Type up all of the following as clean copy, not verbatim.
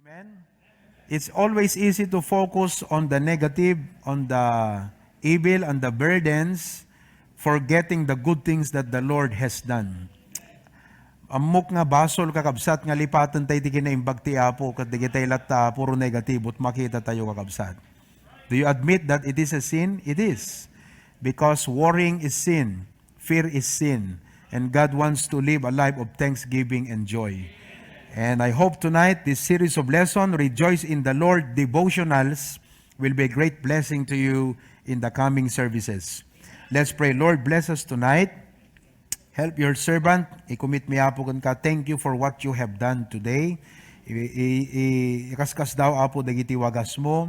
Amen. It's always easy to focus on the negative, on the evil, on the burdens, forgetting the good things that the Lord has done. Amok nga basol kakabsat nga lipatan tayo di kinaimbag ti Apo kat di kitay lata puro negative at makita tayo kakabsat. Do you admit that it is a sin? It is. Because worrying is sin, fear is sin, and God wants to live a life of thanksgiving and joy. And I hope tonight, this series of lessons, Rejoice in the Lord devotionals, will be a great blessing to you in the coming services. Let's pray. Lord, bless us tonight. Help your servant. I-commit mi Apo ka. Thank you for what you have done today. Ikaskas daw, Apo, dagiti wagas mo.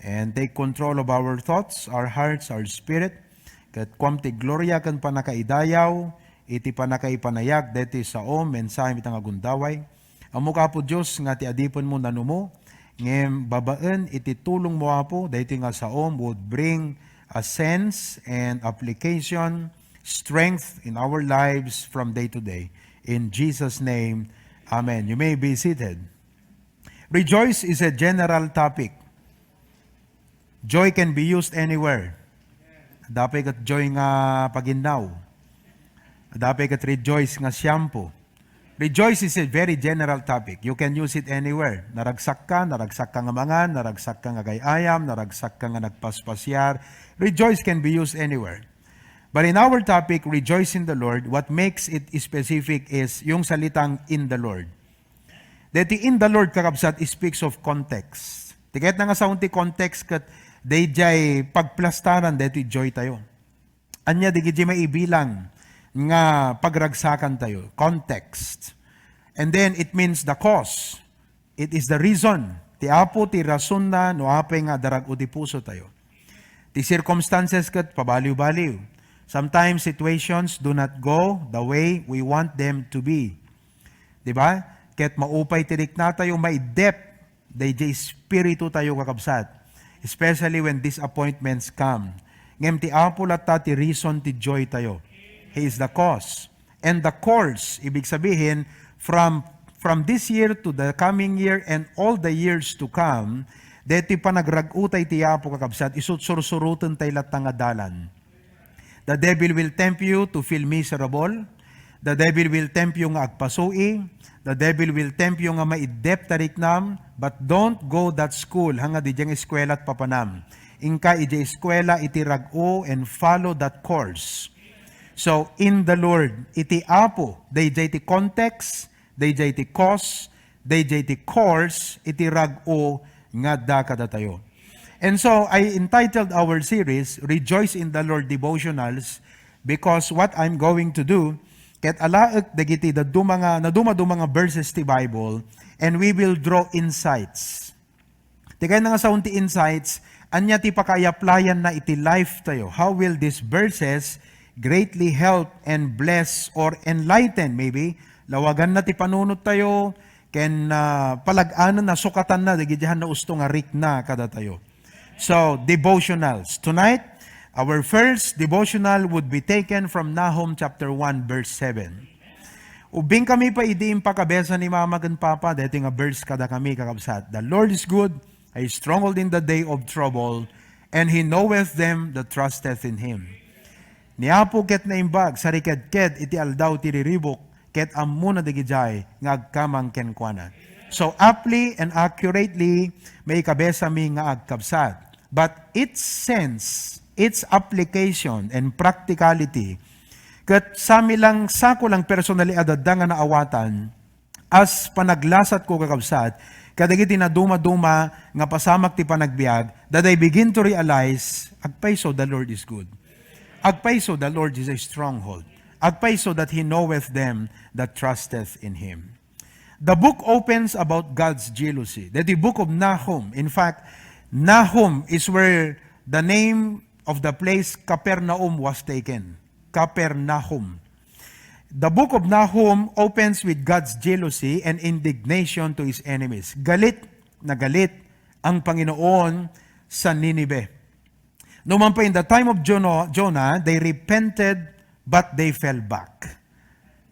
And take control of our thoughts, our hearts, our spirit. Kat kwamti gloria kan panakaidayaw, iti panakaipanayag, deti sa mensahe mitang agundaway. Amo ka po Diyos nga ti adipon mo nanumo, ngem babaan iti tulong mo Apo, dahiti nga sa would bring a sense and application, strength in our lives from day to day. In Jesus' name, Amen. You may be seated. Rejoice is a general topic. Joy can be used anywhere. Dapat kat joy nga pagindaw. Dapat kat rejoice nga shampoo. Rejoice is a very general topic. You can use it anywhere. Naragsak ka nga mangan, naragsak ka nga gayayam, naragsak ka nga nagpaspasyar. Rejoice can be used anywhere. But in our topic, rejoice in the Lord, what makes it specific is yung salitang in the Lord. Deti in the Lord, kakabsat, speaks of context. Tiket na nga sa unti context kat day jay pagplastaran, deti joy tayo. Anya, di gidi may ibilang nga pagragsakan tayo. Context. And then, it means the cause. It is the reason. Ti apo, ti rason na, no apay nga darag o ti puso tayo. Ti circumstances kat pabaliw-baliw. Sometimes situations do not go the way we want them to be. Diba? Ket maupay tirik na tayo, may depth, day jay spiritu tayo kakabsat. Especially when disappointments come. Ngem ti apo lata ti reason ti joy tayo. He is the cause. And the course, ibig sabihin, from this year to the coming year and all the years to come, deti panagrag-utay ti apo kakabsat, isutsursurutan tay latang adalan. The devil will tempt you to feel miserable. The devil will tempt you nga agpasui. The devil will tempt you nga maidep tariknam. But don't go that school, hanga di diyang eskwela at papanam. Inka iti eskwela iti rag-o and follow that course. So, in the Lord, iti apo, day ti context, day ti cause, day ti course, iti rag-o nga da kada tayo. And so, I entitled our series, Rejoice in the Lord Devotionals, because what I'm going to do, ket alaek dagiti naduma verses ti Bible, and we will draw insights. Tikay na nga sa unti insights, anya ti pakay-applyan na iti life tayo. How will these verses greatly help and bless or enlighten maybe? Lawagan na ti panunot tayo, ken palag-anan na sukatan na, dagidihan na usto nga rik na kada tayo. So, devotionals. Tonight, our first devotional would be taken from Nahum chapter 1 verse 7. Ubing kami pa idiim pakabesa ni mama gan papa, dito nga verse kada kami kakabsat. The Lord is good, a stronghold in the day of trouble, and He knoweth them that trusteth in Him. Niapo ket na imbag, sarikad-ket iti aldaw ti riribok, ket amuna digijay, ngagkamang kenkwana. So aptly and accurately, may kabesa mi nga agkabsat. But its sense, its application and practicality, ket sami lang sako lang personally adada nga naawatan, as panaglasat ko kakabsat, kadagiti na duma-duma nga pasamak ti panagbiag, that I begin to realize, agpayso the Lord is good. Agpayso the Lord is a stronghold. Agpayso that He knoweth them that trusteth in Him. The book opens about God's jealousy. The book of Nahum. In fact, Nahum is where the name of the place Capernaum was taken. Capernaum. The book of Nahum opens with God's jealousy and indignation to His enemies. Galit na galit ang Panginoon sa Ninive. Noon pa in the time of Jonah, they repented but they fell back.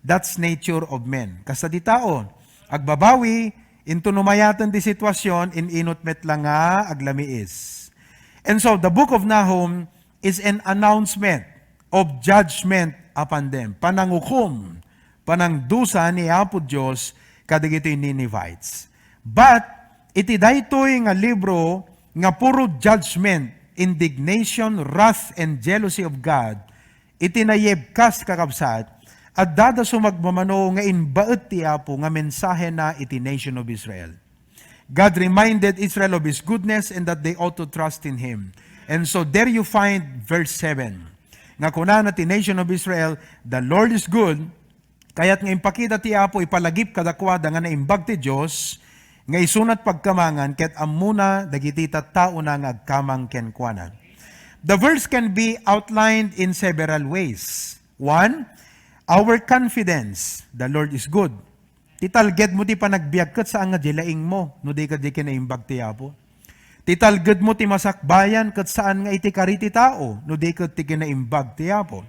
That's nature of men. Kasadi tao, agbabawi, Into numayatan di sitwasyon, inot met lang nga aglamiis. And so, the book of Nahum is an announcement of judgment upon them. Panangukom, panangdusa ni Apo Diyos kadagitoy Ninevites. But, iti daytoy nga libro nga puro judgment, indignation, wrath, and jealousy of God, itinayebkas kakabsat, at dada sumagmamano nga inbaet ti Apo nga mensahe na iti nation of Israel. God reminded Israel of His goodness and that they ought to trust in Him. And so there you find verse 7. Nga kuna na ti nation of Israel, the Lord is good, kaya't nga impakita ti Apo ipalagip kadakwada nga naimbag ti Diyos, nga isunat pagkamangan, ket amuna dagiti tattao na nga agkamang kenkwana. The verse can be outlined in several ways. One, our confidence, the Lord is good. Titalged mo ti panagbiag kat saan nga dilaing mo, no di ka di kinaimbag ti Apo. Titalged mo ti masakbayan kat saan nga iti kariti tao, no di ka ti kinaimbag ti Apo.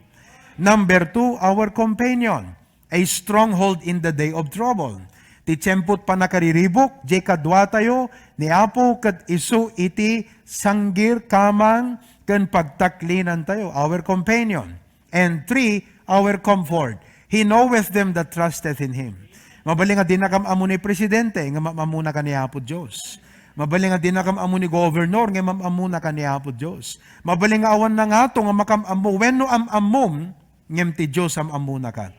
Number two, our companion, a stronghold in the day of trouble. Ti tiyempot pa nakariribok, di kadwa tayo, ni Apo kat isu iti sanggir kamang ken pagtaklinan tayo, our companion. And three, our comfort. He knoweth them that trusteth in Him. Mabaling nga din nakam amo ni presidente, nga mamamuna ka ni Apo Diyos. Mabaling nga din nakam amo ni governor, nga mamamuna ka ni Apo Diyos. Mabaling nga awan na nga ito, nga makam amo, wenno amamom, ngem ti Diyos amamuna ka.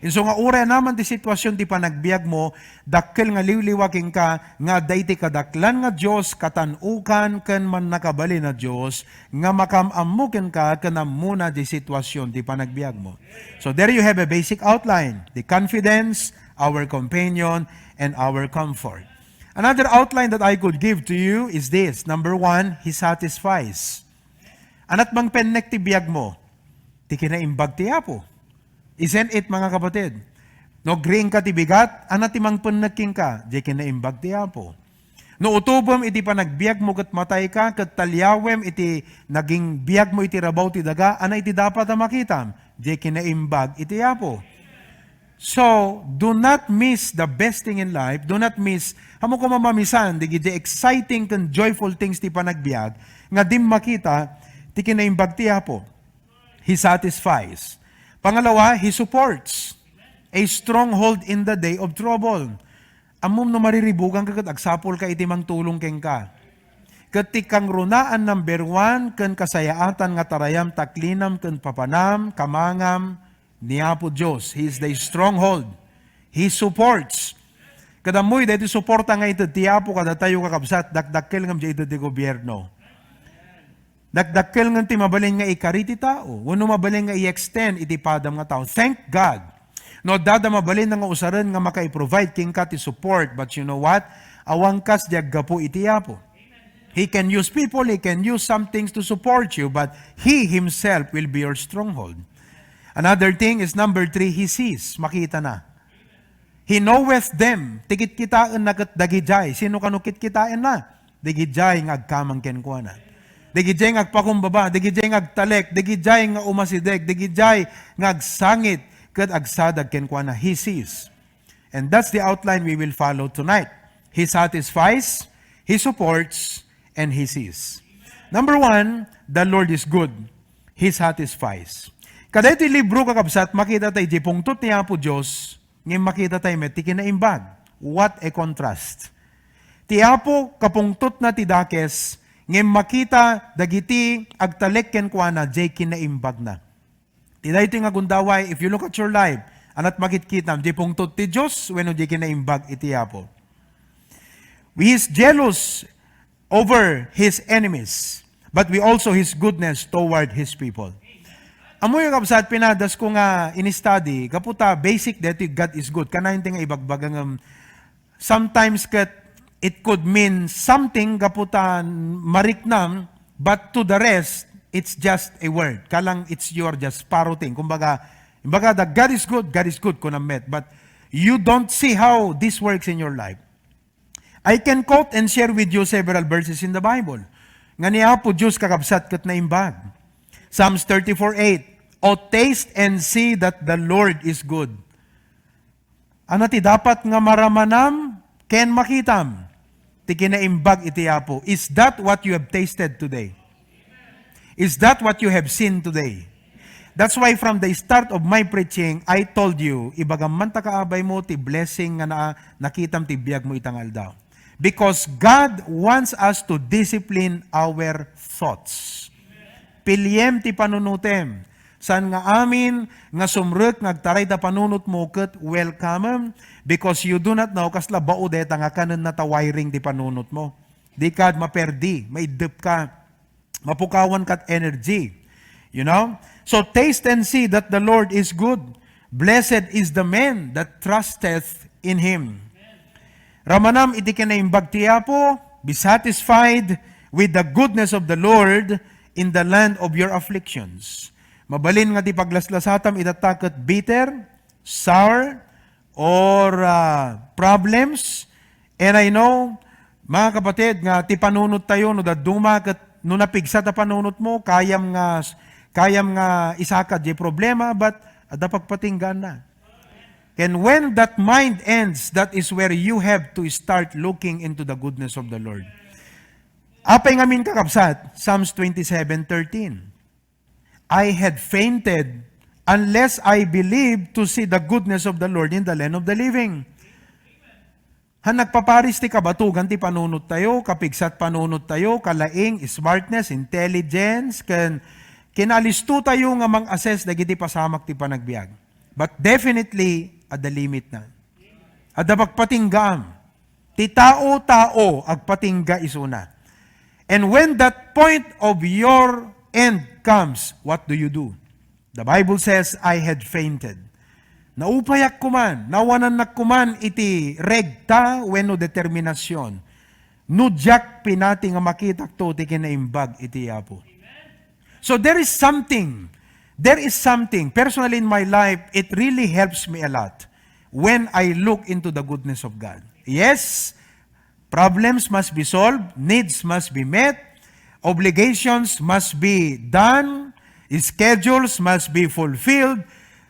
So nga ura naman ti sitwasyon ti panagbiag mo, dakkel nga liwliwaking ka, nga dayti kadaklan nga Diyos, katanukan ken man nakabali na Diyos, nga makamamuken ka, kanamuna ti sitwasyon ti panagbiag mo. So there you have a basic outline, the confidence, our companion, and our comfort. Another outline that I could give to you is this. Number one, He satisfies. Anat mang pennek ti biag mo, ti kinaimbag ti Apo. Isn't it, mga kapatid? No green ka ti bigat, anat timang penneking ka, di kinaimbag ti Apo. No utubom iti panagbiag mo kat matay ka, kat talyawem iti naging biag mo iti rabaw ti daga, ana iti dapat na makitam, di kinaimbag iti Apo. So, do not miss the best thing in life. Do not miss, hamo ko mamamisan, di exciting and joyful things ti panagbiag, nga dim makita, ti kinaimbag ti Apo. He satisfies. Pangalawa, He supports. A stronghold in the day of trouble. Amom no mariribugan ka kat agsapol ka iti mang tulong keng ka. Katikang runaan number one, ken kasayaatan nga tarayam taklinam ken papanam, kamangam, ni Apo Diyos. He is the stronghold. He supports. Kadamoy, dahil suporta nga ito ti Apo kada tayo kakabsat, dakdakkel ngam ito ti gobyerno. Dakdakkel nga ti mabalin nga ikariti tao. Wano mabalin nga i-extend iti padam nga tao. Thank God. No, dada mabalin nga usaran nga makai-provide king ka ti support. But you know what? Awangkas diaggapo iti Apo. He can use people, He can use some things to support you, but He Himself will be your stronghold. Another thing is number 3, He sees. Makita na. He knoweth them. Tikit kitaan na kat dagijay. Sino kanukit kitaan na? Dagijay nga agkamang kenkwana. Dagijay nga agpakumbaba. Dagijay nga agtalek. Dagijay nga umasideg. Dagijay nga agsangit. Kat agsadag kenkwana. He sees. And that's the outline we will follow tonight. He satisfies, He supports, and He sees. Number 1, the Lord is good. He satisfies. Kada iti libro kakabsat, makita tayo di pungtot ni Apo Diyos, ngayon makita tayo may tikinaimbag. What a contrast. Ti Apo kapungtot na ti dakes, ngayon makita dagiti agtalek ken kuana, di kinaimbag na. Ti dayto nga gundaway, if you look at your life, anat makitkitam, di pungtot ti Diyos, wenno di kinaimbag iti Apo. We is jealous over His enemies, but we also His goodness toward His people. Amoy kapsat pinadas ko nga in-study, kaputa basic that God is good. Kanahin nga ibagbagang sometimes it could mean something kaputa mariknam, but to the rest, it's just a word. Kalang it's your just paroting. Kumbaga the God is good kunamet. But you don't see how this works in your life. I can quote and share with you several verses in the Bible. Nga niya po Diyos kakabsat kat na imbag. Psalms 34:8. O taste and see that the Lord is good. Ano ti dapat nga maramanam ken makitam, ti kinaimbag iti Apo. Is that what you have tasted today? Is that what you have seen today? That's why from the start of my preaching, I told you, ibagaman ta kaabay mo, ti blessing nga nakitam ti biyag mo itangal daw. Because God wants us to discipline our thoughts. Pilyem ti panunutem. San nga amin, nga sumrek, ngagtaray ta panunot mo ket welcome, because you do not know, kasla bao deta nga kanan na ta wiring ti panunot mo. Di kad maperdi, maidep ka, mapukawan kat energy. You know? So taste and see that the Lord is good. Blessed is the man that trusteth in Him. Ramanam iti kinaimbag ti Apo, be satisfied with the goodness of the Lord in the land of your afflictions. Mabalin nga ti paglaslasatam itatakot bitter, sour, or problems. And I know, mga kapatid, nga ti panunot tayo, no daduma kat no napigsa ta panunot mo, kayam nga isakad di problema, but ada pagpatinggan na. And when that mind ends, that is where you have to start looking into the goodness of the Lord. Apay ngamin kakabsat, Psalms 27:13. I had fainted unless I believed to see the goodness of the Lord in the land of the living. Nagpaparis ti kabatugan ti panunot tayo, kapigsat panunot tayo, kalaing, smartness, intelligence, kinalisto tayo nga mang-assess dagiti pasamak ti panagbiag. But definitely, at the limit na. At the pagpatinggam. Ti tao-tao agpatingga isuna. And when that point of your end comes, what do you do? The Bible says, I had fainted. Naupayak kuman, nawanan kuman iti regta wenno determinasyon. Nudyak pinati nga makitak to ti kinaimbag iti Apo. So there is something, personally in my life, it really helps me a lot when I look into the goodness of God. Yes, problems must be solved, needs must be met, obligations must be done, schedules must be fulfilled,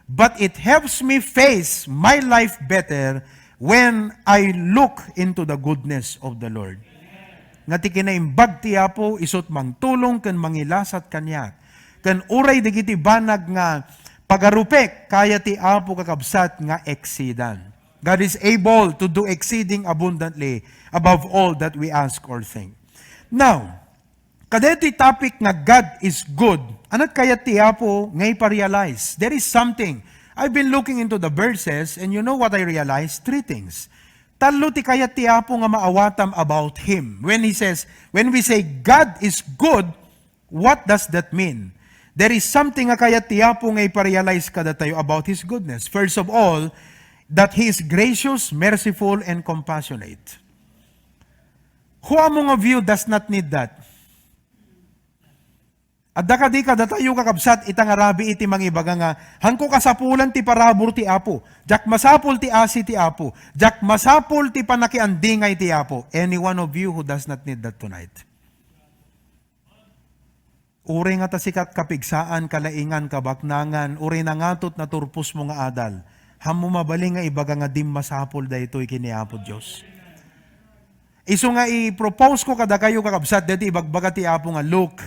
but it helps me face my life better when I look into the goodness of the Lord. Nga ti kinaimbag ti Apo, isot mangtulong ken mangilasat kanyak. Ken uray digiti banag nga pagarupek, kaya ti Apo kakabsat nga exceedan. God is able to do exceeding abundantly above all that we ask or think. Now, kadeti topic nga God is good, anat kaya ti Apo ngay pa-realize? There is something. I've been looking into the verses, and you know what I realized? Three things. Talo ti kaya ti Apo nga maawatam about Him. When we say God is good, what does that mean? There is something nga kaya ti Apo nga iparealize kada tayo about His goodness. First of all, that He is gracious, merciful, and compassionate. Who among of you does not need that? At di kada tayo kakabsat itang arabi iti mangibaga nga, hangko kasapulan ti parabor ti Apo, jak masapul ti asi ti Apo, jak masapul ti panakiandingay ti Apo. Any one of you who does not need that tonight? Uri nga ta sikat kapigsaan, kalaingan, kabaknangan, uri na ngatot na turpos mo nga adal. Hamo mabaling nga ibaga nga dim masapol da ito'y kiniapo Diyos. Iso nga i-propose ko kada kayo kakabsat, dati ibagbaga ti Apo nga, look,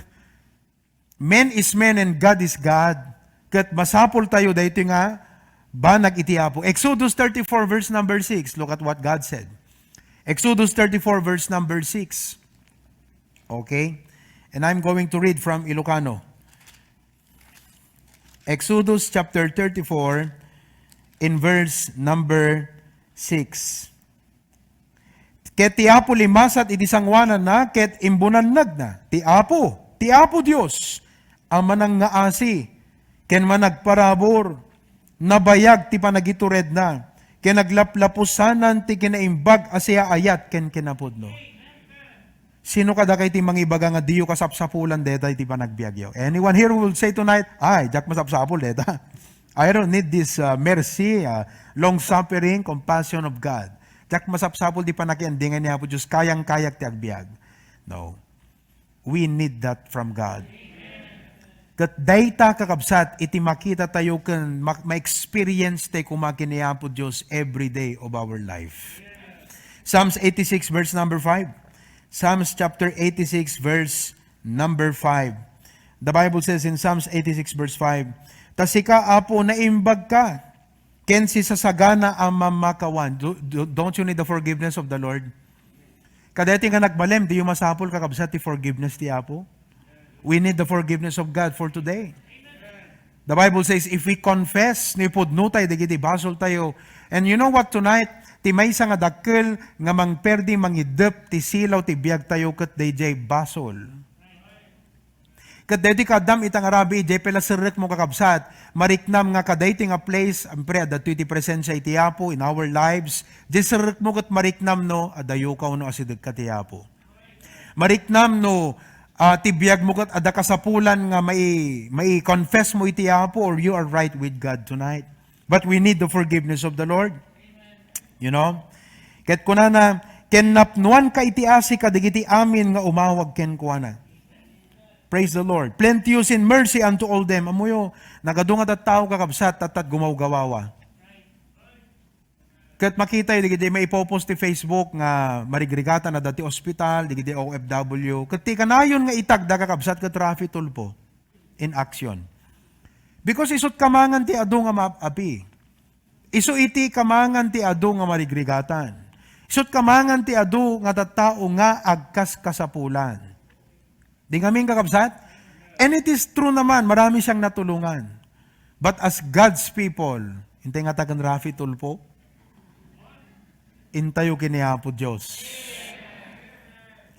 man is man and God is God. Kat masapol tayo da ito nga, banag iti Apo. Exodus 34 verse number 6, look at what God said. Exodus 34 verse number 6. Okay? And I'm going to read from Ilocano. Exodus chapter 34 in verse number 6. Ket ti Apo limasat iti sangwanan na, ket imbunannag na. Ti Apo Dios, ang manang nga asi, ken managparabor, nabayag ti panagitured na, ken naglaplapusanan ti kinaimbag asya ayat ken kinapudno. Sino kada kay ti mangibaga nga diyo kasapsapulan deta iti panagbiagyo? Anyone here who will say tonight, ay, jak masapsapul deta. I don't need this mercy, long-suffering, compassion of God. Jak masapsapul di panakiandingan niya po Diyos, kayang-kayak ti agbiag. No. We need that from God. Kat dayta kakabsat, iti makita tayo kan ma-experience tayo kumakin niya po Diyos every day of our life. Psalms 86 verse number 5. Psalms chapter 86 verse number 5. The Bible says in Psalms 86 verse 5, "Tasika apo naimbag ka, ken si sasagana ang mamakawan." Don't you need the forgiveness of the Lord? Kadeti nga nagbalem, di yung masapol kakabsat ti forgiveness ti apo. We need the forgiveness of God for today. The Bible says, if we confess, ni pudno tayo, digiti basol tayo. And you know what tonight? Ti may nga dakkel, nga mangperdi, mangidep, ti silaw, ti biyag tayo, kat DJ basol. Kat dedi kadam itang arabi, DJ pela sirek mo kakabsat, mariknam nga kadati nga place, ampre, adat iti presensya iti apo in our lives, di sirek mo kat mariknam no, adayo ka no asidag ka ti apo. Mariknam no, tibiyag mo kat ada kasapulan nga may confess mo iti apo or you are right with God tonight. But we need the forgiveness of the Lord. You know? Ket kunana, ken napnuan ka iti asi kadigiti amin nga umawag ken kuana. Praise the Lord. Plenteous in mercy unto all them. Amuyo, nagadungat at tao kakabsat at gumawgawawa. Kat makita yung digiti may ipopost ti Facebook nga marigrigata na dati ospital, digiti OFW. Kat ti kanayon nga itagda kakabsat ka traffic tulpo in action. Because isot kamangan ti adu nga maapi. Iso iti kamangan ti adu nga marigrigatan. Isot kamangan ti adu nga tattao nga agkas kasapulan. Di kaming kakabsat? And it is true naman, marami siyang natulungan. But as God's people, hintay nga tagan Rafi tulpo, intayo kinihapo Diyos.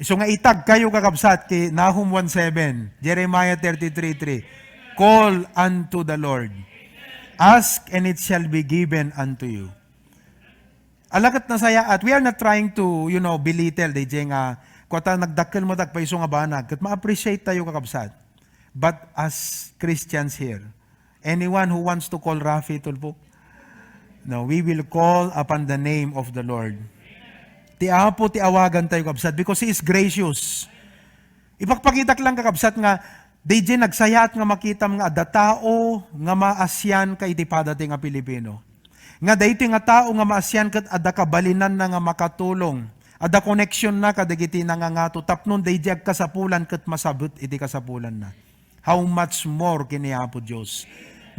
So nga itag kayo kakabsat kay Nahum 1:7, Jeremiah 33:3, "Call unto the Lord. Ask and it shall be given unto you." Alakat na saya at we are not trying to, belittle, DJ nga, kuwata nagdakkel mo tagpaiso nga banag, kat ma-appreciate tayo kakabsat. But as Christians here, anyone who wants to call Rafi tulpo, no, we will call upon the name of the Lord. Ti apo ti awagan tayo kakabsat because He is gracious. Ipagpakita lang kakabsat nga, DJ nagsayat nga makitam nga ada tao nga maasyan ka iti padati nga Pilipino. Nga dayti nga tao nga maasyan kat ada kabalinan na nga makatulong. Ada connection na kadagiti nangangato tapnon DJ ag kasapulan kat masabot iti kasapulan na. How much more kiniapo Diyos.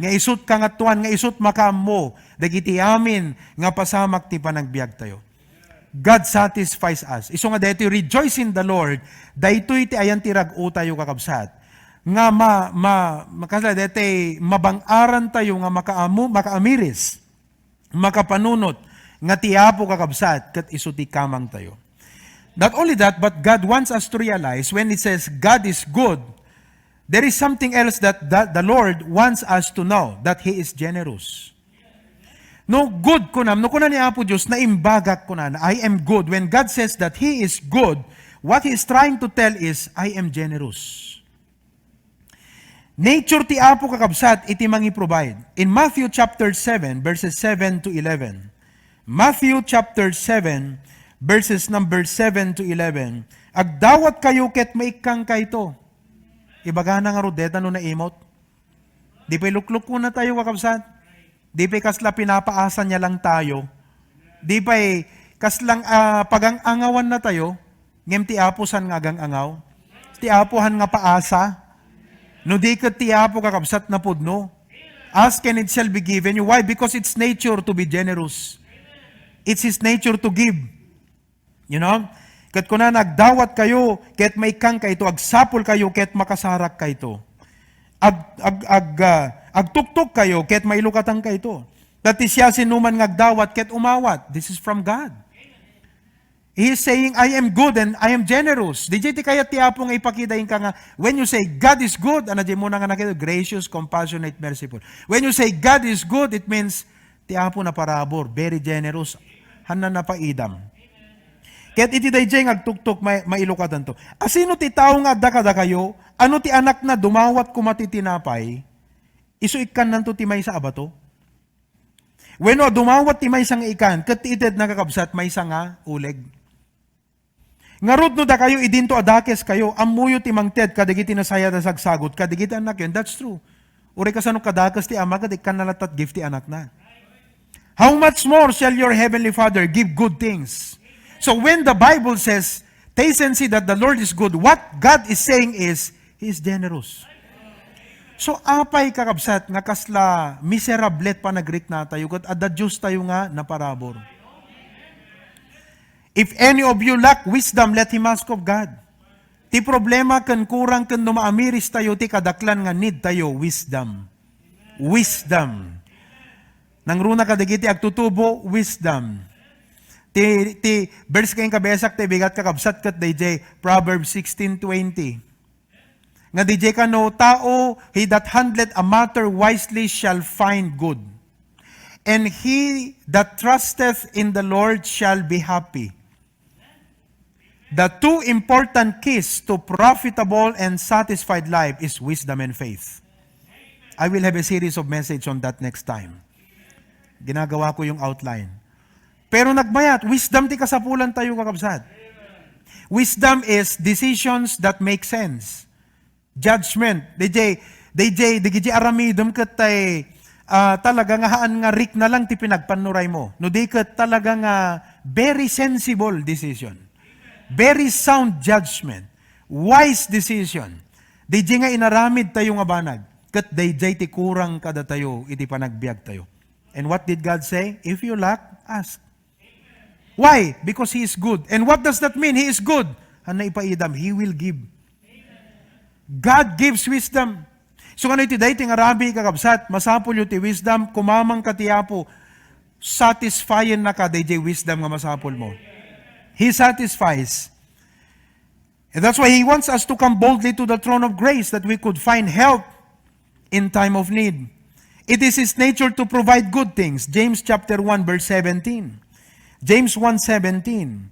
Nga isut kangatuan, nga isut makamo, dagiti amin nga pasamak ti panagbiag tayo. God satisfies us. Iso nga dito, rejoice in the Lord, daytoy ti ayan ti rag-o tayo kakabsat. Nga makasala dito, mabang-aran tayo nga makaamiris, makapanunot, nga ti apo kakabsat, kat iso ti kamang tayo. Not only that, but God wants us to realize, when it says God is good, there is something else that the Lord wants us to know, that He is generous. No good kunam, no kunan ni Apo Diyos, na imbagak kunan, I am good. When God says that He is good, what He is trying to tell is, I am generous. Nature ti Apo kakabsat, iti mangi provide. In Matthew chapter 7, verses 7 to 11. Matthew chapter 7, verses number 7 to 11. Agdawat kayo ket maikang kayto. Ibaga na nga rodeta no na imot. Di pa ilukluk ko na tayo kakabsat. Di pa kasla pinapaasa niya lang tayo. Di pa kaslang pagang-angawan na tayo. Ngem ti aposan nga gang-angaw. Ti apohan nga paasa. No di ka ti apo kakabsat na pudno. Ask and it shall be given you. Why? Because it's nature to be generous. It's His nature to give. You know? Ket kuna nagdawat kayo, ket may kang kayto, agsapol kayo, ket makasarak kayto. Agtuktok kayo, ket mailukatan kayto. Dati siya sinuman ngagdawat, ket umawat. This is from God. He is saying, I am good and I am generous. Di ti kaya ti apo nga ipakidain ka nga, when you say God is good, di mo na nga nakita, gracious, compassionate, merciful. When you say God is good, it means, ti apo na parabor, very generous, hanan na paidam. Kaya't iti dayjay agtuktok mailukatan to. Asino ti tao nga adda kayo, ano ti anak na dumawat kumati tinapay, iso ikan nanto ti may sa abato? Wenno dumawat ti may sang ikan, ket ited nakakabsat may nga uleg. Ngarod no da kayo idinto adakes kayo, amuyo ti mangted kadagiti nasaya da sagsagot, kadagiti anak yun, that's true. Uri kasano kadakas ti ama ket ikan nalatat gift ti anak na. How much more shall your heavenly Father give good things So when the Bible says, taste and see that the Lord is good, what God is saying is, He is generous. So apay kakabsat nga kasla miserablet pa na Greek na tayo kat adda Diyos tayo nga na parabor. If any of you lack wisdom, let him ask of God. Ti problema kan kurang kan numaamiris tayo ti kadaklan nga need tayo wisdom. Wisdom. Nang runa kadagiti agtutubo wisdom. Ti verse kayong kabesak ti bigat kakabsat kat DJ Proverbs 16:20. Nga DJ ka no, tao, he that handleth a matter wisely shall find good. And he that trusteth in the Lord shall be happy. The two important keys to profitable and satisfied life is wisdom and faith. I will have a series of message on that next time. Ginagawa ko yung outline. Pero nagbayat, wisdom ti kasapulan tayo kakabsat. Wisdom is decisions that make sense. Judgment. DJ aramidom kat tay talaga nga haan nga rik na lang ti pinagpanuray mo. No di kat talaga nga very sensible decision. Very sound judgment. Wise decision. DJ nga inaramid tayo nga banag. Kat DJ ti kurang kada tayo iti panagbiag tayo. And what did God say? If you lack, ask. Why? Because He is good. And what does that mean? He is good. Ano ipaidam? He will give. God gives wisdom. So ano iti dahi ting arabi kakabsat, masapul yu ti wisdom, kumamang katiyapo, satisfyin na ka DJ wisdom nga masapul mo. He satisfies. And that's why He wants us to come boldly to the throne of grace that we could find help in time of need. It is His nature to provide good things. James chapter 1 verse 17. James 1:17.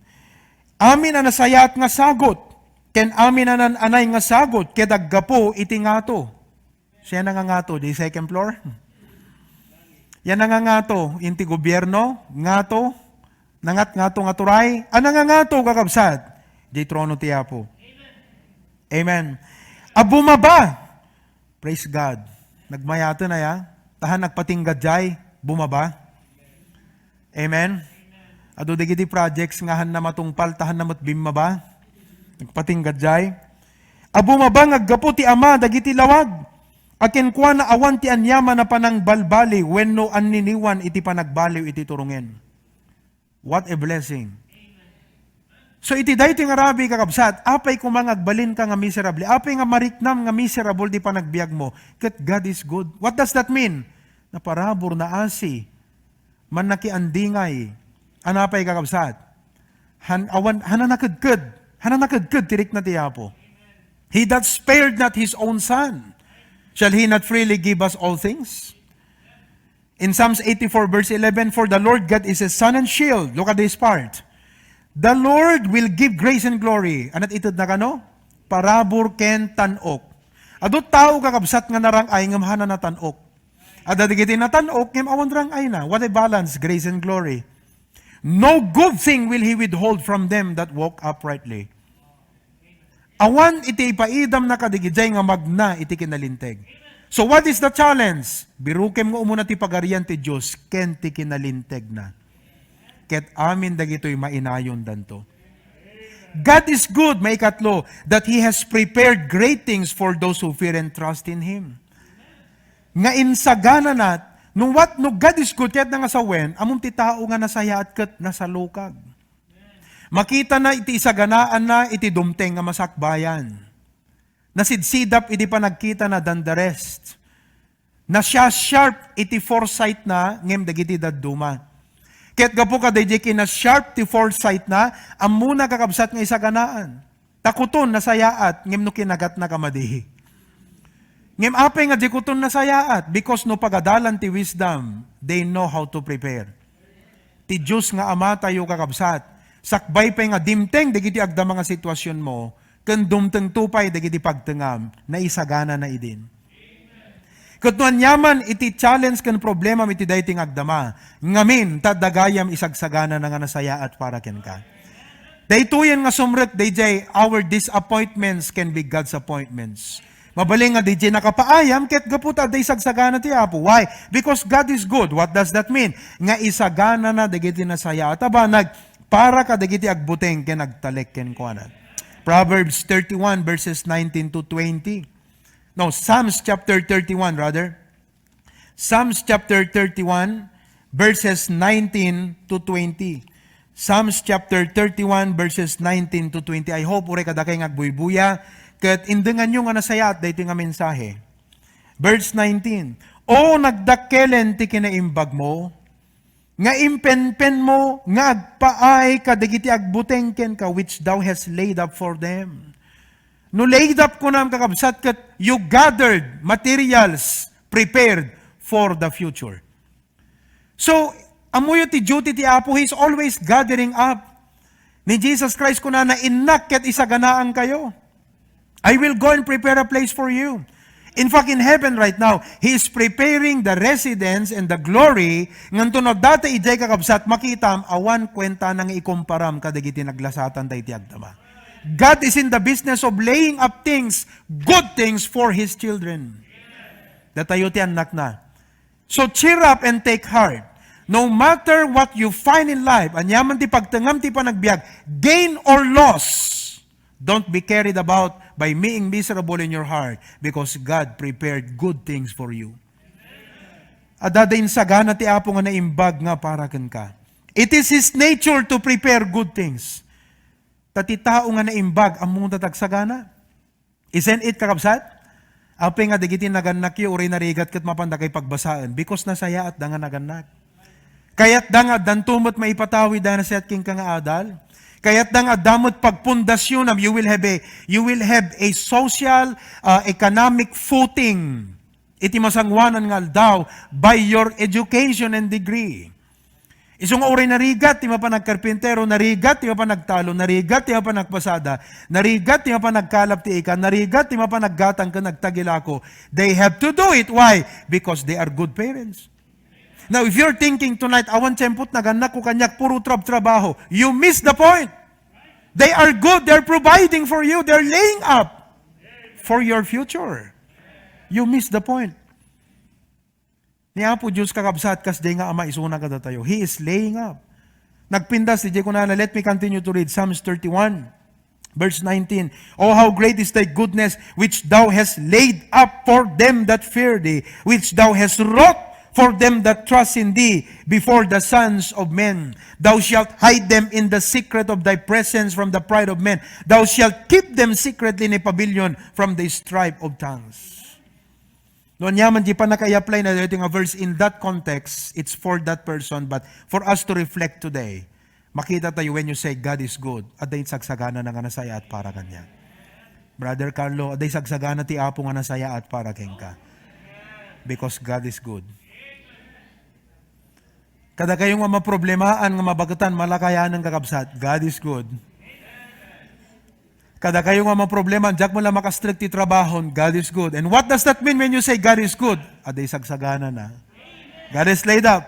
Amin ang nasayat nga sagot. Ken amin anan anay nga sagot, kedaggapo iti ngato. Siya nangangato, di second floor. Yan nangangato, inti gobyerno, ngato, nangat ngato nga turay, nangangato kakabsat, di trono ti Apo. Amen. Bumaba. Praise God. Nagmayato na ya. Tahan nagpatinggad jay, bumaba. Amen. Ado digiti projects ngahan na matungpal, tahan na matbimaba. Nagpatinggad jay. Bumaba ngaggapo ti Ama dagiti lawag. Akin kwa na awan ti anyama na panang balbali wenno anniniwan iti panagbaliw iti turungen. What a blessing. So iti dayti nga rabi kakabsat, apay kumangagbalin ka nga miserable, apay nga mariknam nga miserable di panagbiag mo, kat God is good. What does that mean? Na parabor na asi, man nakiandingay, anapay kakabsat, hananakadkad, tirik na tiyapo. He that spared not His own Son, shall He not freely give us all things? In Psalms 84 verse 11, for the Lord God is a sun and shield. Look at this part. The Lord will give grace and glory. Anat itod na kano? Parabor ken tanok. Adot tao kakabsat nga narangay ngam hana na tanok. Adadigiti na tanok ngam awan rangay na. What a balance, grace and glory. No good thing will He withhold from them that walk uprightly. Awan iti ipaidam na kadigijay nga magna iti kinalinteg. So what is the challenge? Birukem nga umuna ti pagarian ti Diyos, ken ti kinalinteg na. Ket amin dagitoy mainayon danto. God is good, may ikatlo, that He has prepared great things for those who fear and trust in Him. Nga insagana nat, no God is good, kaya't nga sa wen, among ti tao nga nasaya at kat nasalukag. Makita na iti isaganaan na iti dumteng nga masakbayan. Nasidsidap iti pa nagkita na than the rest. Na siya sharp iti foresight na ngem dagiti dadduma. Kaya't gapo ka DJ na sharp ti foresight na amuna kakabsat nga isaganaan. Takuton nasayaat ngem no kinagat na kamadihi. Ngem apay nga dikuton nasayaat because no pagadalan ti wisdom, they know how to prepare. Ti Diyos nga Ama tayo kakabsat. Sakbay pa nga dimteng dagiti agda mga sitwasyon mo, ken dumteng tupay dagiti pagtengam na isagana na idin. Kutuan yaman iti challenge ken problema iti dayting agdama, ngamin tadagayam isagsagana na nga nasaya at para ken ka. Daytoyen nga sumrek DJ, our disappointments can be God's appointments. Mabaling nga DJ nakapaayam ket gaputa day sagsagana ti Apo. Why? Because God is good. What does that mean? Nga isagana na dagiti nasaya at aba para kadagiti agbuteng ken agtalek ken kuana. Proverbs 31 verses 19 to 20. No, Psalms chapter 31 rather. Psalms chapter 31 verses 19 to 20. Psalms chapter 31 verses 19 to 20. I hope ure kada kay ngagbuybuya ket indengan nyo nga nasaya at daytoy nga mensahe. Verse 19. O nagdakkelen ti kinaimbag mo, nga impenpen mo, nga agpaay kadagiti agbuteng ken ka which thou hast laid up for them. No laid up ko nam kakabsat ket you gathered materials prepared for the future. So, amuyo ti duty ti Apo, He's always gathering up. Ni Jesus Christ ko na inak ket isaganaan kayo. I will go and prepare a place for you. In fact, in heaven right now, He is preparing the residence and the glory nganto no data ijay kakabsat makitam awan kwenta nang ikumparam kadagiti naglasatan tayo ti agdama. God is in the business of laying up things, good things for His children. Datayo ti anak na. So cheer up and take heart. No matter what you find in life, anyaman ti pagtengam ti panagbiag, gain or loss, don't be carried about by being miserable in your heart because God prepared good things for you. Adadain sagana ti Apo nga naimbag nga para ken ka. It is His nature to prepare good things. Tati tao nga naimbag among tatagsagana. Isn't it kakabsat? Ape nga digiti naganak yu uri narigat ket mapanda kay pagbasaan because nasaya at da nga naganak. Kayat da nga dantumot maipatawi da na set king ka nga adal. Kaya't nga damot pagpundasyon you will have a social, economic footing. Iti masangwanan nga daw by your education and degree. Isong uri narigat, ti mapanagkarpintero, narigat, ti mapanagtalo, narigat, ti mapanagpasada, narigat, ti mapanagkalap ti ikan, narigat, ti mapanaggatang ka nagtagilako. They have to do it. Why? Because they are good parents. Now, if you're thinking tonight, awan tsempot naganak ko kanyak, puro trabaho, you miss the point. They are good. They're providing for you. They're laying up for your future. You miss the point. Ni Apo Diyos kakabsat kas di nga ama isuna kada tayo. He is laying up. Nagpindas si Jekunana. Let me continue to read Psalms 31. Verse 19, Oh, how great is thy goodness, which thou hast laid up for them that fear thee, which thou hast wrought for them that trust in thee before the sons of men. Thou shalt hide them in the secret of thy presence from the pride of men. Thou shalt keep them secretly in a pavilion from the strife of tongues. Noon yaman di pa naka-apply na ito nga verse in that context, it's for that person, but for us to reflect today, makita tayo when you say God is good, aday sagsagana na nga nasaya at para kanya. Brother Carlo, aday sagsagana ti Apo nga nasaya at para kengka. Because God is good. Kada kayong nga maproblemaan, nga mabagatan, malakayan ng kakabsat, God is good. Kada kayong nga maproblema, diyak mo lang makastrict ti trabahon, God is good. And what does that mean when you say God is good? Aday sagsagana na. God is laid up.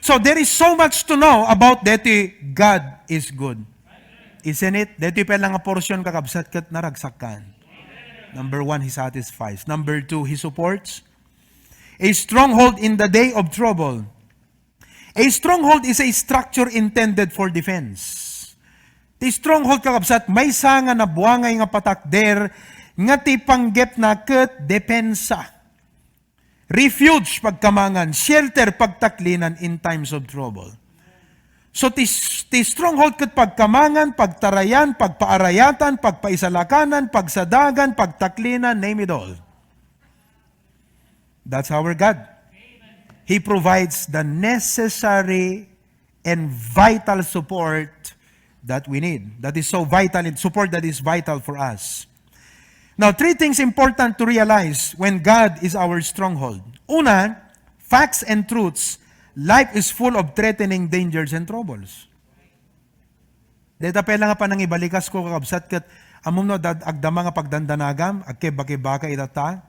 So there is so much to know about deti God is good. Isn't it? Deti pa lang nga portion kakabsat kat naragsakan. Number 1, He satisfies. Number 2, He supports. A stronghold in the day of trouble. A stronghold is a structure intended for defense. Ti stronghold kakabsat, may sanga na buwangay nga patakder, nga ti panggep na ket depensa. Refuge pagkamangan, shelter pagtaklinan in times of trouble. So ti stronghold ket pagkamangan, pagtarayan, pagpaarayatan, pagpaisalakanan, pagsadagan, pagtaklinan, name it all. That's our God. He provides the necessary and vital support that we need. That is so vital, and support that is vital for us. Now, 3 things important to realize when God is our stronghold. Una, facts and truths. Life is full of threatening dangers and troubles. Deta pala nga pa nang ibalikas ko kakabsat kat amom no agdama nga pagdandanagam, agkebake-baka itata,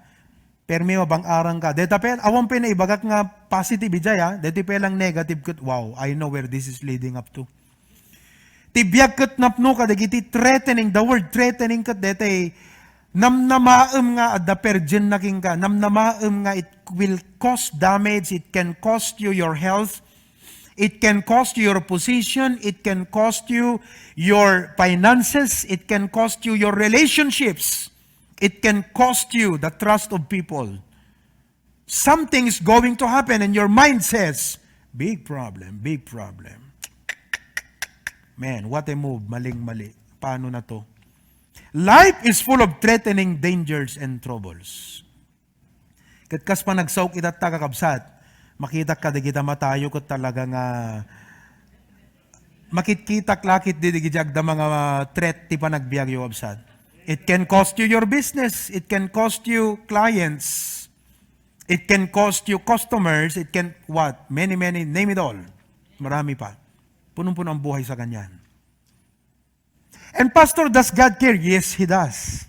permi mabang arang ka. Deta pa awang pa na ibagak nga positive ijaya, deta pa lang negative kat, wow, I know where this is leading up to. Tibiyag kat napno ka, dagiti threatening, the word threatening kat deta namnamaam nga at the pergin na king ka, namnamaam nga it will cause damage, it can cost you your health, It can cost you your position. It can cost you your finances. It can cost you your relationships. It can cost you the trust of people. Something is going to happen and your mind says, big problem, big problem. Man, what a move. Maling-mali. Paano na to? Life is full of threatening dangers and troubles. Katkas pa nagsauk itat kakabsat, makita ka di kita matayo kat talaga nga makikita lakit di gijag da mga threat ti pa nagbiag yung absat. It can cost you your business. It can cost you clients. It can cost you customers. It can what? Many, name it all. Marami pa. Punong-puno ang buhay sa ganyan. And Pastor, does God care? Yes, He does.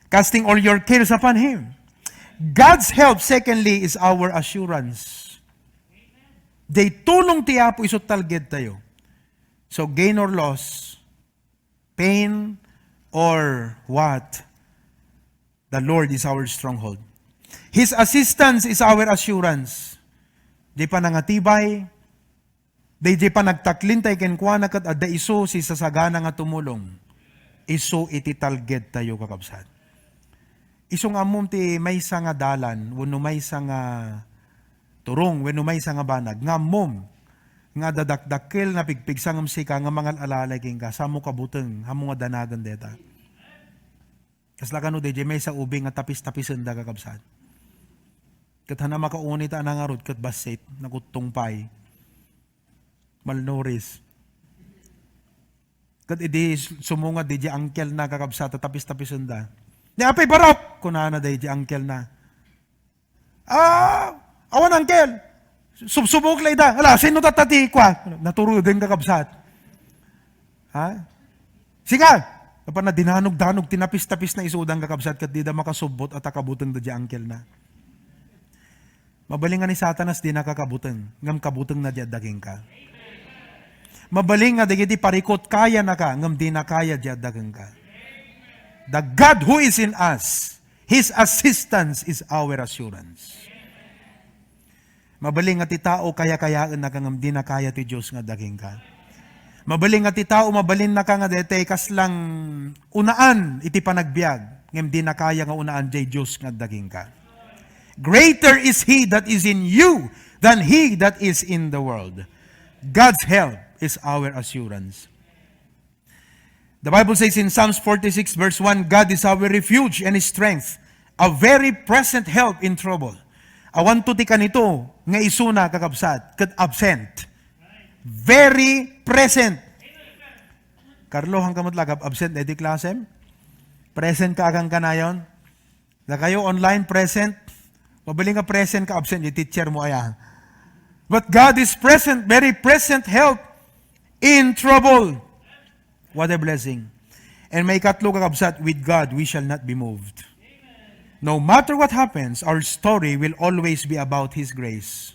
Casting all your cares upon Him. God's help, secondly, is our assurance. They tulong tiya po isot talged tayo. So gain or loss, pain or what, the Lord is our stronghold. His assistance is our assurance. Di pa nangatibay, di pa nagtaklintay kenkwana kat adda iso si sasagana nga tumulong. Iso iti talged tayo kakabsat. Isong amom ti may nga dalan, wano may nga turong, wano may nga banag, nga mom, nga dadakdakil na pigpigsangam sika nga mga alalay king ka, samo kabuteng, hamo nga danagan deta. Kasla kano di may sa ubing nga tapis-tapisan da kakabsat. Kat hana makaunit ang nangarod kat basit, nakutungpay. Malnoris. Kat idi sumunga di angkel na kakabsata tapis-tapisan da. Ni apay barok kunana di angkel na. Awan angkel. Subsubok lay da. Ala sino tatati kwa? Naturo din kakabsat. Ha? Siga. Kapag na dinanog-danog tinapis-tapis na isudang kakabsat kat di da makasubot at akabutang da di angkel na. Mabaling nga ni Satanas di nakakabutang. Ngam kabutang na di daging ka. Mabaling nga di parikot kaya na ka, ngam di na kaya diyadagang ka. The God who is in us, His assistance is our assurance. Mabaling nga ti tao kaya-kayaan na ka, ngam di na kaya ti Diyos nga daging ka. Mabaling nga ti tao, mabalin na ka nga dete, kas lang unaan iti panagbiag, ngam di na kaya nga unaan jay Diyos nga daging ka. Greater is He that is in you than he that is in the world. God's help is our assurance. The Bible says in Psalms 46 verse 1, God is our refuge and strength, a very present help in trouble. Awan to ti kanito, nga isuna kakabsat, kat absent. Very present. Carlo, hang kamot lagab, absent edi klasem? Present ka agang kanayon? Na kayo online present? Mabaling ka present ka absent, yung teacher mo aya. But God is present, very present help in trouble. What a blessing. And may katlo kakabsat, with God we shall not be moved. No matter what happens, our story will always be about His grace.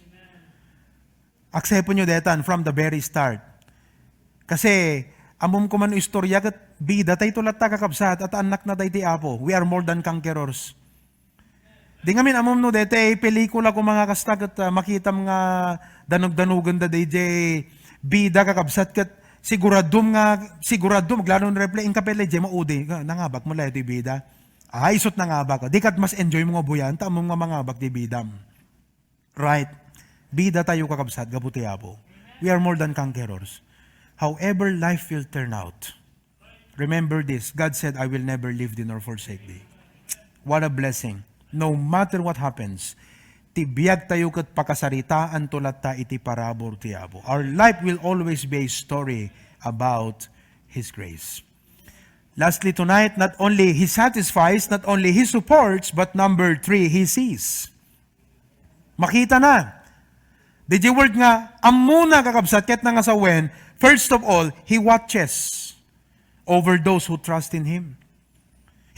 Aksepon nyo detan from the very start. Kasi, amom ko man istorya kat bida tayo tulat ta kakabsat at anak na tayo ti Apo. We are more than conquerors. Di ngamin amom no dete pelikula ko mga kastak at makita mga danog-danugan da DJ bida kakabsat kat siguradum maglano ng replay in kapele je maudi nangabak mo la iti bida. Isot nangabak. Di kat mas enjoy mo nga buyan ta among nga mangabak ti bidam. Right. Bida tayo kakabsat gabuti Apo. We are more than conquerors. However life will turn out. Remember this, God said, I will never leave thee nor forsake thee. What a blessing. No matter what happens, ti biyag tayo kat pakasaritaan tulat ta iti parabor ti Apo. Our life will always be a story about His grace. Lastly tonight, not only He satisfies, not only He supports, but number 3, He sees. Makita na. Did you word nga, amuna kakabsat, ket na nga sa wen, first of all, He watches over those who trust in Him.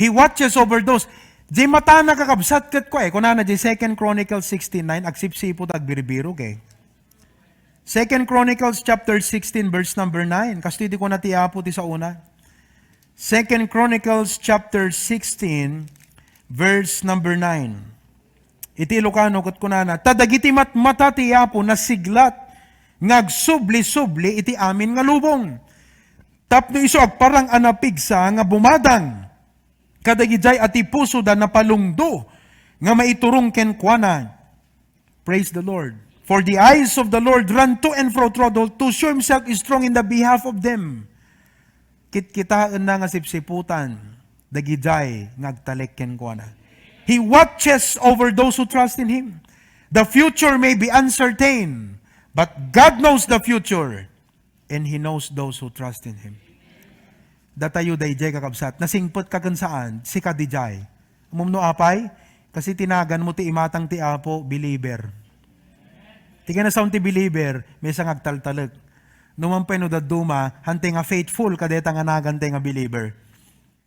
He watches over those. Di mata na kakabsat ket ko kunana di 2 Chronicles 16:9 agsipsipot agbiribiro kay. 2 Chronicles chapter 16 verse number 9 kastidi ko na ti Apo ti sa una. 2 Chronicles chapter 16 verse number 9. Iti Ilocano ket kunana tadagiti mata ti Apo na siglat ngagsubli-subli iti amin nga lubong. Tapno iso parang anapigsa nga bumadang, kadagijay ati puso da napalungdo, nga maiturong kenkwana. Praise the Lord. For the eyes of the Lord run to and fro to show Himself is strong in the behalf of them. Kitkitaan na nga sipsiputan, dagijay ngagtalek kenkwana. He watches over those who trust in Him. The future may be uncertain, but God knows the future, and He knows those who trust in Him. Datayo dayjay kakabsat, nasingpot ka saan, si kadijay. Umumno apay, kasi tinagan mo ti imatang ti apo, believer. Tiga na sound ti believer, may isang agtaltalag. Numampay no daduma, hante nga faithful, kadeta nga nagante nga believer.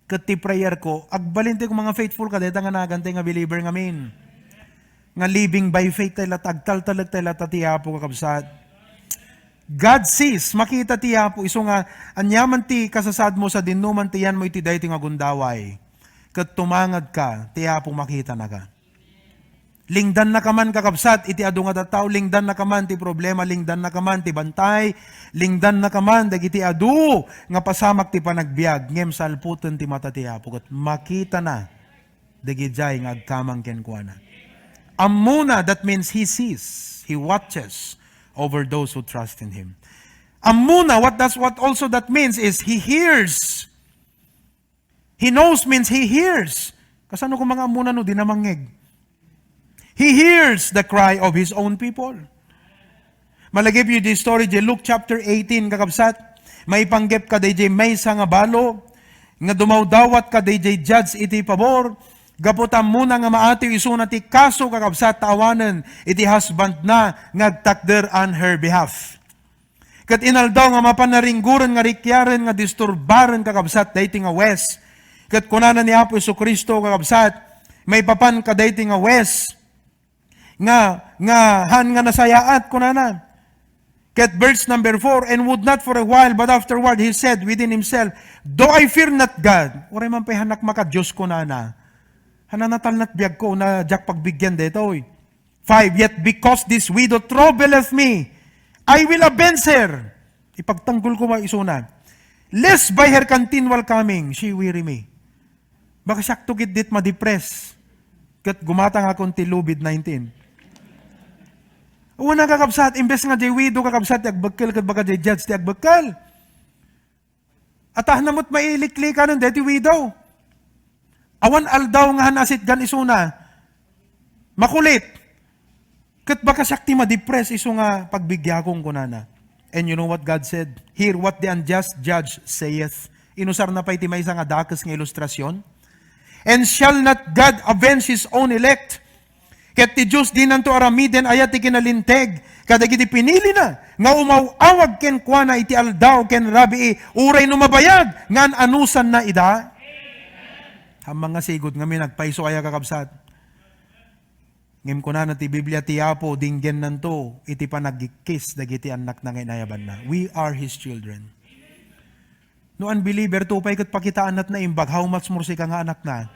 Kat ti prayer ko, agbalinte ko mga faithful, kadeta nga nagante nga believer ngamin. Nga living by faith tayo agtaltalag tayo ti apo kakabsat. God sees, makita ti apo, iso nga, anyaman ti kasasad mo sa dinuman ti yan mo iti dahi ti nga gundaway. Kat tumangad ka, ti apo makita na ka. Lingdan na kaman kakabsat, iti adu nga tataw, lingdan na kaman ti problema, lingdan na kaman ti bantay, lingdan na kaman, dagiti adu, nga pasamak ti panagbiag, ngem salputan ti mata ti apo, kat makita na, dagijay nga agkamang kenkwana. Amuna, that means He sees, He watches over those who trust in Him. Amuna, what also that means is He hears. He knows means He hears. Kasano kung mga amuna no, di na mangeg. He hears the cry of His own people. Malagip you the story, Luke chapter 18, kakabsat. May panggep ka DJ may nga balo, nga dumawdawat ka DJ judge iti pabor, gaputam muna nga maatiw isuna ti kaso kakabsat tawanan iti husband na ngagtakder on her behalf. Kat inaldaw nga mapanaringguran nga rikyaren nga disturbaran kakabsat dayti nga wes. Kat kunanan ni Apo Jesucristo kakabsat may papan ka dayti nga wes nga han nga nasayaat kunana. Kat verse number 4, and would not for a while, but afterward he said within himself, though I fear not God, oray man pa'y hanak maka Diyos kunana. Hananatal na't biyag ko na jak pagbigyan dito. 5, yet because this widow troubleth me, I will avenge her. Ipagtanggol ko maisuna. Lest by her continual coming, she weary me. Baka siyak tukit dit ma-depress. Kat gumatang akong tilubid-19. Una kakabsat, imbes nga jay widow kakabsat, agbagkal kat baka jay judge, ti agbagkal. Atah namot mailikli ka nun, deti widow. Awan aldaw nga hanasit gan isuna. Makulit. Kat baka sakti ma-depress iso nga pagbigya kong kunana. And you know what God said? Hear what the unjust judge saith. Inusar na pa iti may nga dakas nga ilustrasyon. And shall not God avenge His own elect? Ket ti Diyos di nanto aramiden ayat ti kinalinteg. Kadagiti pinili na. Nga umawawag ken kuana iti aldaw ken rabii. Uray no mabayag. Ngan anusan na ida. Ang mga sigod nga may nagpaiso kaya kakabsat. Ngim ko na ti Biblia ti Apo, dinggen nanto, iti pa nagkikis, dagiti anak na inayaban na. We are His children. No unbeliever, tupay kat pakitaan nat na imbag, how much more si ka nga anak na?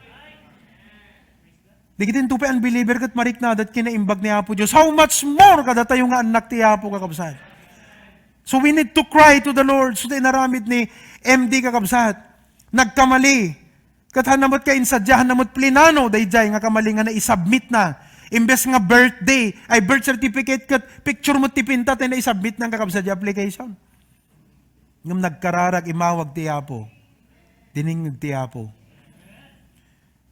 Digitin tupay unbeliever kat marik na, dat kinaimbag ni Apo Diyos, how much more kada tayo nga anak ti Apo kakabsat. So we need to cry to the Lord. So naramid ni MD kakabsat, nagkamali. Kat hanamot ka insadya, hanamot plinano, dayjay nga kamali nga na isubmit na. Imbes nga birthday, ay birth certificate kat picture mo tipinta tayo na isubmit ng kakabsadya application. Ngam nagkararag imawag ti Apo. Diningig ti Apo.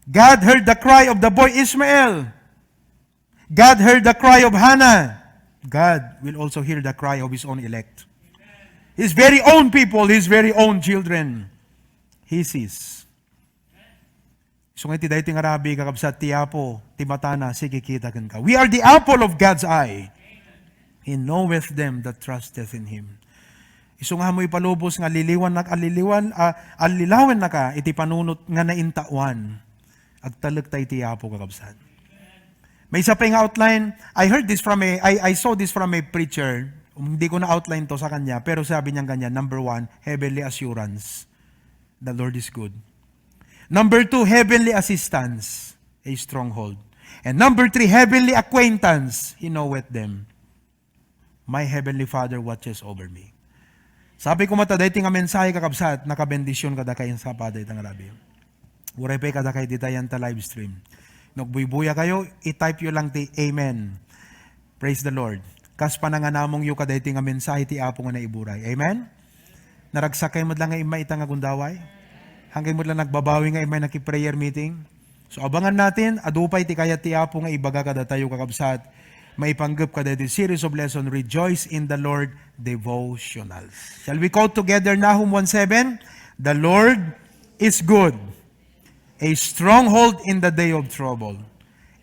God heard the cry of the boy Ishmael. God heard the cry of Hannah. God will also hear the cry of His own elect. His very own people, His very own children. He sees. So nga iti dahi ting arabi kakabsat ti Apo, ti matana, sige kita ka. We are the apple of God's eye. He knoweth them that trusteth in Him. Iso nga mo ipalubos nga liliwan na alilawan na ka, iti panunot nga naintawan. Agtalag tayo ti Apo kakabsat. May isa pa yung outline. I saw this from a preacher. Hindi ko na outline to sa kanya, pero sabi niya ganyan, number 1, heavenly assurance. The Lord is good. Number 2, heavenly assistance, a stronghold. And number 3, heavenly acquaintance, He knoweth them. my Heavenly Father watches over me. Sabi ko mata, dahiting nga mensahe kakabsat, nakabendisyon kada kayo sa paday tang rabi. Uray pa kada kayo ditayan ta live stream. Nagbuy-buya kayo, i-type yun lang ti Amen. Praise the Lord. Kas pananganamong yu kadahiting nga mensahe ti Apo nga naiburay. Amen? Naragsakay mo lang nga ima itang agundaway? Hanggang mo lang nagbabawi nga ima naki-prayer meeting? So abangan natin, adupay ti kaya ti Apo nga ibaga kada tayo kakabsat. Maipanggap kada ti series of lesson, Rejoice in the Lord Devotionals. Shall we quote together Nahum 1:7? The Lord is good, a stronghold in the day of trouble,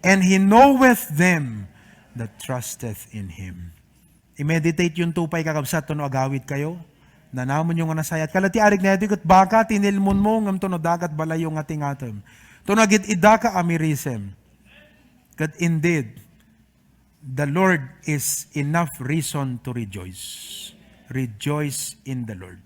and He knoweth them that trusteth in Him. I-meditate yung tupay kakabsat, no agawid kayo, na namon yung nasayat. Kalati arig na ito, baka tinilmon mo, ngam to no dagat balay yung ating atom. To nagit idaka amirisem. That indeed, the Lord is enough reason to rejoice. Rejoice in the Lord.